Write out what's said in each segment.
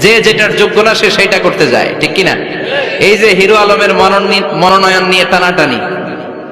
যে যেটার যোগ্য না সে সেইটা করতে যায়, ঠিক কিনা? এই যে হিরো আলমের মনোনয়ন নিয়ে টানাটানি,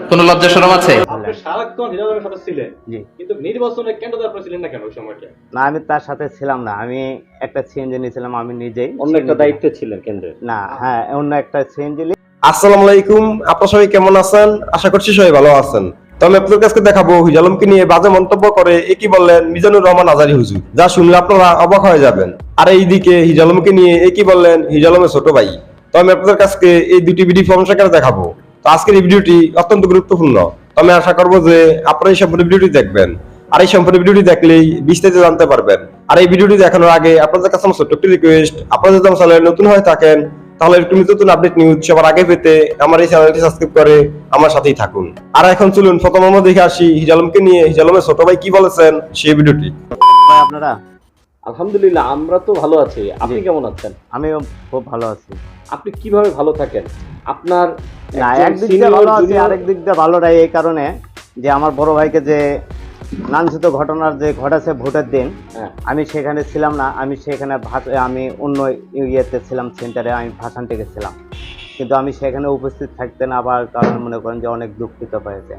কোন লজ্জা শরম আছে? আপনি সারাক্ষণ হিরো আলমের সাথে ছিলেন, কিন্তু নির্বাচনে কেন্দ্রে আপনি ছিলেন না কেন ওই সময়টা? না, আমি তার সাথে ছিলাম না। আমি একটা সিএনজি নিয়েছিলাম, আমি নিজেই। অন্য একটা দায়িত্বে ছিলেন কেন্দ্রে? না, হ্যাঁ, অন্য একটা সিএনজি। আসসালামু আলাইকুম, আপনারা সবাই কেমন আছেন? আশা করছি সবাই ভালো আছেন। তো আমি আপনাদের কাছে দেখাবো হিরো আলমকে নিয়ে বাজে মন্তব্য করে একই বললেন মিজানুর রহমান আজারি হুজুর, যা শুনলে আপনারা অবাক হয়ে যাবেন। আর এইদিকে হিরো আলমকে নিয়ে একই বললেন হিরো আলমের ছোট ভাই। তো আমি আপনাদের কাছে এই দুটি ভিডিও ফর্মসাকারে দেখাবো। তো আজকের এই ভিডিওটি অত্যন্ত গুরুত্বপূর্ণ। তো আমি আশা করবো যে আপনারা এই সম্পূর্ণ ভিডিওটি দেখবেন, আর এই সম্পূর্ণ ভিডিওটি দেখলেই বিস্তারিত জানতে পারবেন। আর এই ভিডিওটি দেখানোর আগে আপনাদের কাছে আমার ছোট্ট একটি রিকোয়েস্ট, আপনারা যদি আমার চ্যানেলে নতুন হয়ে থাকেন তাহলে একটু নতুন আপডেট নিউজ সবার আগে পেতে আমার এই চ্যানেলটি সাবস্ক্রাইব করে আমার সাথেই থাকুন। আর এখন চলুন প্রথম আমরা দেখে আসি হিরো আলমকে নিয়ে হিরো আলমের ছোট ভাই কি বলেছেন সেই ভিডিওটি। আপনারা? আলহামদুলিল্লাহ, আমরা তো ভালো আছি। আপনি কেমন আছেন? আমিও খুব ভালো আছি। আপনি কিভাবে ভালো থাকেন? আপনার না, একদিক দিয়ে ভালো আছি, আরেক দিক দিয়ে ভালো নাই। এই কারণে যে আমার বড় ভাইকে যে লাঞ্ছিত ঘটনার যে ঘটেছে ভোটের দিন, আমি সেখানে ছিলাম না। আমি সেখানে আমি অন্য ইয়েতে ছিলাম, সেন্টারে আমি ভাষণ টেকেছিলাম, কিন্তু আমি সেখানে উপস্থিত থাকতে না পারার কারণে মনে করেন যে অনেক দুঃখিত পেয়েছে,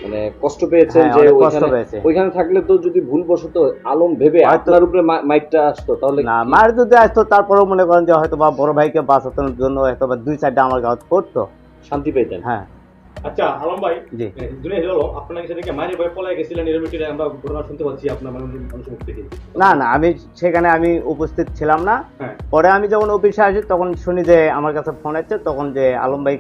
মানে কষ্ট পেয়েছেন। হ্যাঁ, যে অনেক কষ্ট পেয়েছে। ওইখানে থাকলে তো যদি ভুলবশত আলম ভেবে আপনার উপরে মাইকটা আসতো তাহলে না, মার যদি আসতো তারপরেও মনে করেন যে হয়তো বা বড় ভাইকে বাঁচানোর জন্য হয়তো বা 2-4টা আমার গাঁত করতো, শান্তি পেতেন। হ্যাঁ। আচ্ছা আলম ভাই, জি, দুনিয়া হিরো আলম আপনার সেদিকে মায়ের ভয়ে পলায় গেছিলেন, এরবিটিতে আমরা ঘটনা শুনতে পাচ্ছি আপনার মানুষ মুখ থেকে। না না, আমি সেখানে আমি উপস্থিত ছিলাম না। হ্যাঁ। পরে আমি যখন অফিসে আসি তখন শুনি যে আমার কাছে ফোন আসছে, তখন যে আলম ভাই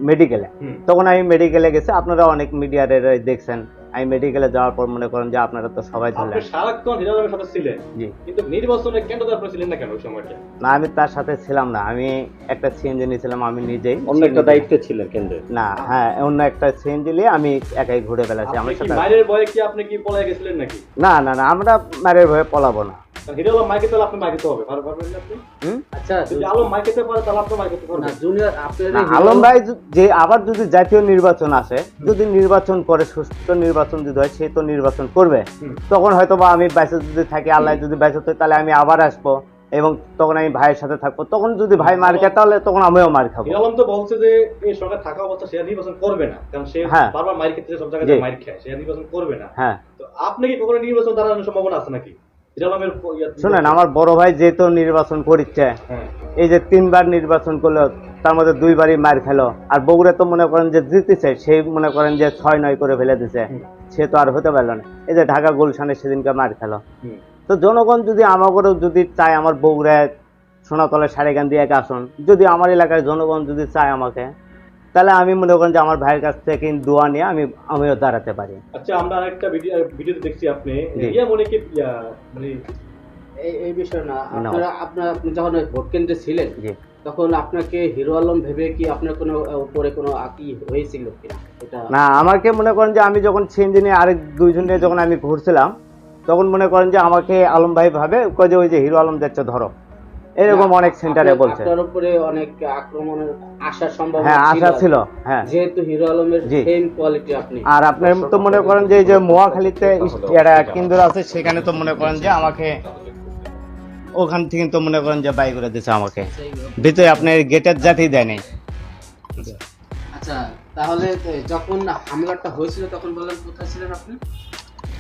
মেডিকেলে, তখন আমি মেডিকেলে গেছি। আপনারা অনেক মিডিয়ার দেখছেন। আমি মেডিকেলে যাওয়ার পর মনে করেন যে আপনারা তো সবাই ধরলেন। আপনি সারাক্ষণ হিরো আলমের সাথে ছিলেন, জি, কিন্তু নির্বাচনে কেন্দ্রে আপনি ছিলেন না কেন ওই সময়টা? না, আমি তার সাথে ছিলাম না। আমি একটা সিএনজি নিয়েছিলাম, আমি নিজেই। অন্য একটা দায়িত্বে ছিলেন কেন্দ্রে? না, হ্যাঁ, অন্য একটা সিএনজি নিয়ে আমি একাই ঘুরে বেড়াচ্ছি। আমার সাথে মায়ের ভয়ে কি আপনি কি পলায় গেছিলেন নাকি? না না না, আমরা মারের ভয়ে পলাবো না। হিরো আলম মাইকে তাহলে আপনি মাইকে হবে, পারবেন না আপনি? আচ্ছা, যদি আলম মাইকে পারে তাহলে আপনি মাইকে পারবেন না। জুনিয়র আপনাদের আলম ভাই যে আবার যদি জাতীয় নির্বাচন আসে, যদি নির্বাচন করে, সুষ্ঠু নির্বাচন যদি হয়, সে তো নির্বাচন করবে। তখন হয়তো বা আমি বাইসে যদি থাকি, আল্লাহ যদি বাইসে থাকে, তাহলে আমি আবার আসবো এবং তখন আমি ভাইয়ের সাথে থাকবো। তখন যদি ভাই মার খায় তাহলে তখন আমিও মার খাবো। হিরো আলম তো বলছে যে এই সরকার থাকা অবস্থা সে নির্বাচন করবে না, কারণ সে বারবার মার খেতে সব জায়গায় মার খায়, সে নির্বাচন করবে না। হ্যাঁ, তো আপনি কি কখনো নির্বাচন দাঁড়ানোর সম্ভাবনা আছে নাকি? শুনেন, আমার বড় ভাই যেহেতু নির্বাচন করছে, এই যে 3বার নির্বাচন করলো, তার মধ্যে 2বারই মার খেলো। আর বগুড়া তো মনে করেন যে জিতেছে, সেই মনে করেন যে 6-9 করে ফেলে দিছে, সে তো আর হতে পারলো না। এই যে ঢাকা গুলশানে সেদিনকে মার খেলো। তো জনগণ যদি আমাকেও যদি চায়, আমার বগুড়ায় সোনাতলা সারেগান্ধী 1 আসন যদি আমার এলাকার জনগণ যদি চায় আমাকে, তাহলে আমি মনে করেন যে আমার ভাইয়ের কাছ থেকে দোয়া নিয়ে আমিও দাঁড়াতে পারি। আচ্ছা, আমরা আরেকটা ভিডিওতে দেখছি আপনি মনে কি মানে এই বিষয় না, আপনি যখন ভোট কেন্দ্রে ছিলেন তখন আপনাকে হিরো আলম ভেবে কি আপনার কোনো উপরে কোনো আকি হয়েছিল কিনা? না, আমাকে মনে করেন যে আমি যখন সিএনজি নিয়ে আরেক 2জন নিয়ে যখন আমি ঘুরছিলাম, তখন মনে করেন যে আমাকে আলম ভাই ভাবে যে ওই যে হিরো আলম যাচ্ছে ধরো, এরকম অনেক সেন্টারে বলছে। আপনার উপরে অনেক আক্রমণের আশা সম্ভাবনা, হ্যাঁ, আশা ছিল। হ্যাঁ, যেহেতু হিরো আলমের সেম কোয়ালিটি আপনি। আর আপনার তো মনে করেন যে এই যে মোয়াখালীতে কেন্দ্র আছে, সেখানে তো মনে করেন যে আমাকে ওখান থেকে তো মনে করেন যে বাই করে দিয়েছে আমাকে, ভিতরে আপনার গেটের জাতেই দেয়নি। আচ্ছা, তাহলে যখন হামলাটা হয়েছিল তখন বলেন কোথায় ছিলেন আপনি?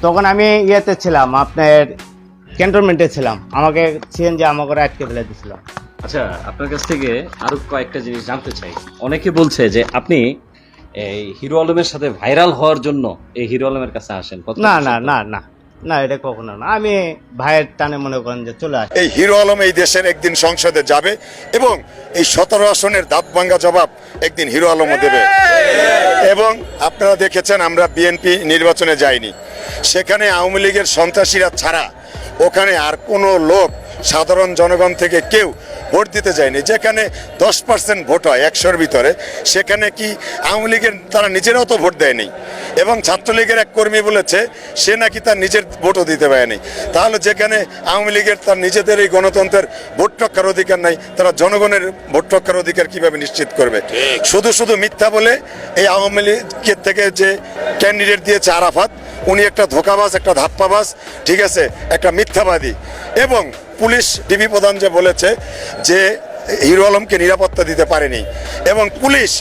তখন আমি ইয়েতে ছিলাম, আপনার ক্যান্টনমেন্টে ছিলাম। আমাকে সিএনজি আমাকে আটকে ফেলে দিয়েছিল। আচ্ছা, আপনার কাছ থেকে আরো কয়েকটা জিনিস জানতে চাই। অনেকে বলছে যে আপনি এই হিরো আলমের সাথে ভাইরাল হওয়ার জন্য এই হিরো আলমের কাছে আসেন। না না না না না, এটা কখনো না। আমি ভাইয়ের টানে মনে করেন যে চলে আসি। এই হিরো আলম এই দেশের একদিন সংসদে যাবে এবং এই 17 আসনের দাঁত ভাঙ্গা জবাব একদিন হিরো আলমও দেবে। এবং আপনারা দেখেছেন আমরা বিএনপি নির্বাচনে যাইনি, সেখানে আওয়ামী লীগের সন্ত্রাসীরা ছাড়া ওখানে আর কোনো লোক সাধারণ জনগণ থেকে কেউ ভোট দিতে যায়নি। যেখানে 10% ভোট হয় 100-র ভিতরে, সেখানে কি আওয়ামী লীগের তারা নিজেরাও তো ভোট দেয়নি। এবং ছাত্রলীগের এক কর্মী বলেছে সে নাকি তার নিজের ভোটও দিতে পারেনি। তাহলে যেখানে আওয়ামী লীগের তার নিজেদের এই গণতন্ত্রের ভোট রক্ষার অধিকার নাই, তারা জনগণের ভোট রক্ষার অধিকার কিভাবে নিশ্চিত করবে? শুধু শুধু মিথ্যা বলে এই আওয়ামী লীগের থেকে যে ক্যান্ডিডেট দিয়েছে আরাফাত, উনি একটা ধোঁকাবাজ, একটা ধাপ্পাবাজ, ঠিক আছে, একটা মিথ্যাবাদী। এবং পুলিশ ডিবি প্রধান যে বলেছে যে হিরো আলমকে নিরাপত্তা দিতে পারেনি, এবং পুলিশ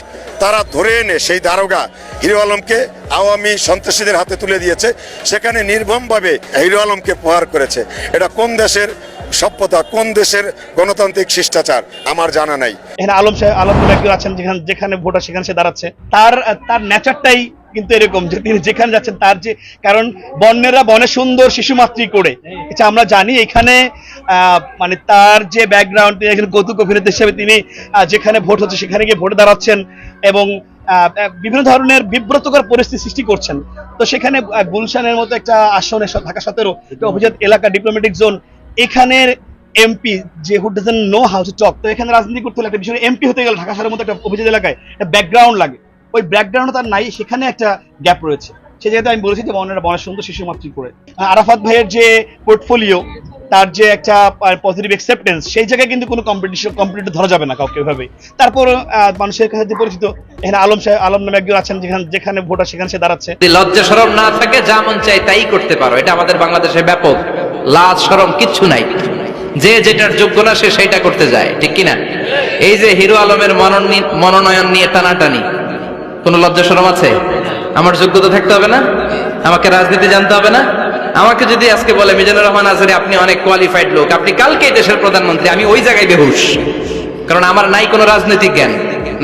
তারা ধরে এনে সেই দারোগা হিরো আলমকে আওয়ামী সন্ত্রাসীদের হাতে তুলে দিয়েছে, সেখানে নির্মমভাবে হিরো আলমকে প্রহার করেছে। এটা কোন দেশের সভ্যতা, কোন দেশের গণতান্ত্রিক শিষ্টাচার আমার জানা নাই। এখানে আলম নামে কেউ আছেন, যেখানে ভোটার সেখানে সে দাঁড়াচ্ছে, তার নেচারটাই কিন্তু এরকম যে তিনি যেখানে যাচ্ছেন তার যে, কারণ বন্যেরা বনে সুন্দর শিশু মাতৃ করে, এটা আমরা জানি। এখানে মানে তার যে ব্যাকগ্রাউন্ড, তিনি একজন কৌতুক অভিনেতা হিসেবে তিনি যেখানে ভোট হচ্ছে সেখানে গিয়ে ভোটে দাঁড়াচ্ছেন এবং বিভিন্ন ধরনের বিব্রতকর পরিস্থিতি সৃষ্টি করছেন। তো সেখানে গুলশানের মতো একটা আসনে ঢাকা 17 একটা অভিজাত এলাকা, ডিপ্লোম্যাটিক জোন, এখানের এমপি যে who doesn't know how to talk, তো এখানে রাজনীতি করতে হলে একটা বিষয় এমপি হতে গেলে ঢাকা শহরের মতো একটা অভিজাত এলাকায় একটা ব্যাকগ্রাউন্ড লাগে, ওই ব্যাকগ্রাউন্ড তার নাই, সেখানে একটা গ্যাপ রয়েছে। সেই জায়গাতে আমি বলেছি যে বনের সুন্দর শিশু মাতৃ করে আরাফাত ভাইয়ের যে পোর্টফোলিও, তার যে একটা পজিটিভ অ্যাকসেপ্টেন্স, সেই জায়গায় কিন্তু কোনো কম্পিটিটর ধরা যাবে না কাউকে এভাবে। তারপর মানুষের কাছে যে পরিচিত, এখানে আলম নামে একজন আছেন, যেখানে ভোটার সেখানে সে দাঁড়াচ্ছে। যদি লজ্জা শরম না থাকে, যা মন চাই তাই করতে পারো, এটা আমাদের বাংলাদেশে ব্যাপক। লাজ শরম কিচ্ছু নাই, যে যেটার যোগ্য না সে সেইটা করতে যায়, ঠিক কিনা? এই যে হিরো আলমের মনোনয়ন নিয়ে টানাটানি, কোন লজ্জা শরম আছে? আমার যোগ্যতা থাকতে হবে না? আমাকে রাজনীতি জানতে হবে না? আমাকে যদি আজকে বলে মিজানুর রহমান আজহারী আপনি অনেক কোয়ালিফাইড লোক, আপনি কালকেই দেশের প্রধানমন্ত্রী, আমি ওই জায়গায় বেহুশ, কারণ আমার নাই কোনো রাজনৈতিক জ্ঞান,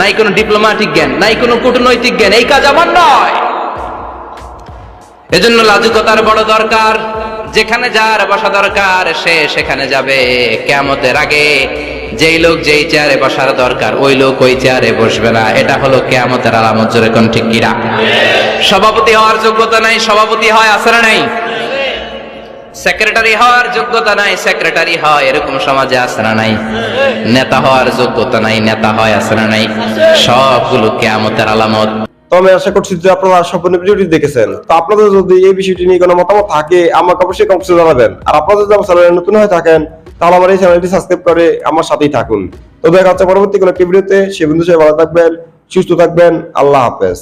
নাই কোনো ডিপ্লোম্যাটিক জ্ঞান, নাই কোনো কূটনৈতিক জ্ঞান, এই কাজ আমার নয়। এজন্য লাজুকতার বড় দরকার। যেখানে যার বসা দরকার সে সেখানে যাবে। কিয়ামতের আগে যেই লোক যেই চেয়ারে বসার দরকার ওই লোক ওই চেয়ারে বসবে না, এটা হলো কিয়ামতের আলামত। জোরে কোন ঠিক কিনা? সভাপতি হওয়ার যোগ্যতা নাই, সভাপতি হয়, আছে না নাই? সেক্রেটারি হওয়ার যোগ্যতা নাই, সেক্রেটারি হয়, এরকম সমাজে আছে না নাই? নেতা হওয়ার যোগ্যতা নাই, নেতা হয়, আছে না নাই? সবগুলো কিয়ামতের আলামত। তো আমি আশা করছি যে আপনারা সম্পূর্ণ ভিডিওটি দেখেছেন। তো আপনাদের যদি এই বিষয়টি নিয়ে কোনো মতামত থাকে আমাকে অবশ্যই কমেন্টে জানাবেন। আর আপনারা যদি আমার চ্যানেলে নতুন হয়ে থাকেন তাহলে আমার এই চ্যানেলটি সাবস্ক্রাইব করে আমার সাথেই থাকুন। তো দেখা হচ্ছে পরবর্তী কোনো একটি ভিডিওতে। সে বন্ধু সবাই ভালো থাকবেন, সুস্থ থাকবেন। আল্লাহ হাফেজ।